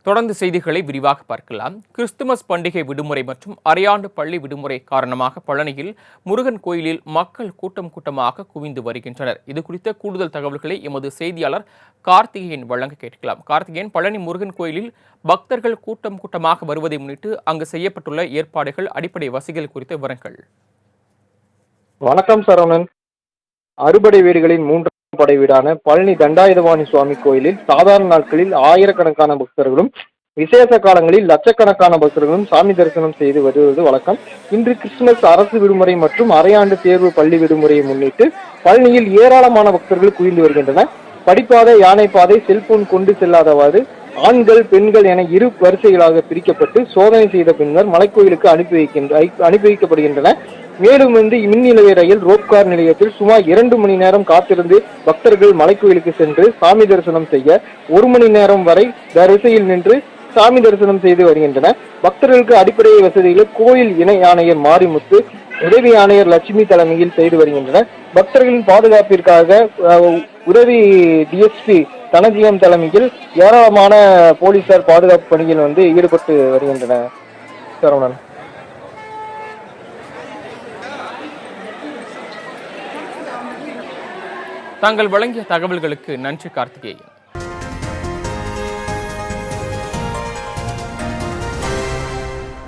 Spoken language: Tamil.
தொடர்ந்து செய்திகளை விரிவாக பார்க்கலாம். கிறிஸ்துமஸ் பண்டிகை விடுமுறை மற்றும் அரையாண்டு பள்ளி விடுமுறை காரணமாக பழனியில் முருகன் கோயிலில் மக்கள் கூட்டம் கூட்டமாக குவிந்து வருகின்றனர். இது குறித்த கூடுதல் தகவல்களை எமது செய்தியாளர் கார்த்திகேயன் வழங்க கேட்கலாம். கார்த்திகேயன், பழனி முருகன் கோயிலில் பக்தர்கள் கூட்டம் கூட்டமாக வருவதை முன்னிட்டு அங்கு செய்யப்பட்டுள்ள ஏற்பாடுகள், அடிப்படை வசதிகள் குறித்த விவரங்கள். வணக்கம் சரவணன். அறுபடை வீடுகளின் மூன்றாம் படை வீடான பழனி தண்டாயுதபாணி சுவாமி கோயிலில் சாதாரண நாட்களில் ஆயிரக்கணக்கான பக்தர்களும், விசேஷ காலங்களில் லட்சக்கணக்கான பக்தர்களும் சாமி தரிசனம் செய்து வருவது வழக்கம். இன்று கிறிஸ்துமஸ் அரசு விடுமுறை மற்றும் அரையாண்டு தேர்வு பள்ளி விடுமுறையை முன்னிட்டு பழனியில் ஏராளமான பக்தர்கள் குவிந்து வருகின்றனர். படிப்பாதை, யானைப்பாதை, செல்போன் கொண்டு செல்லாதவாறு ஆண்கள், பெண்கள் என இரு வரிசைகளாக பிரிக்கப்பட்டு சோதனை செய்த பின்னர் மலைக்கோயிலுக்கு அனுப்பி வைக்கப்படுகின்றன. மேலும் மின் நிலைய ரயில் ரோப்கார் நிலையத்தில் சுமார் 2 மணி நேரம் காத்திருந்து பக்தர்கள் மலைக்கோயிலுக்கு சென்று சாமி தரிசனம் செய்ய 1 மணி நேரம் வரை வரிசையில் நின்று சாமி தரிசனம் செய்து வருகின்றனர். பக்தர்களுக்கு அடிப்படை வசதிகளை கோயில் இணை ஆணையர் மாரிமுத்து, உதவி ஆணையர் லட்சுமி தலைமையில் செய்து வருகின்றனர். பக்தர்களின் பாதுகாப்பிற்காக உதவி டிஎஸ்பி தனஜியம் தலைமையில் ஏராளமான போலீசார் பாதுகாப்பு பணியில் ஈடுபட்டு வருகின்றனர். சரவணன். தாங்கள் வழங்கிய தகவல்களுக்கு நன்றி கார்த்திகேயன்.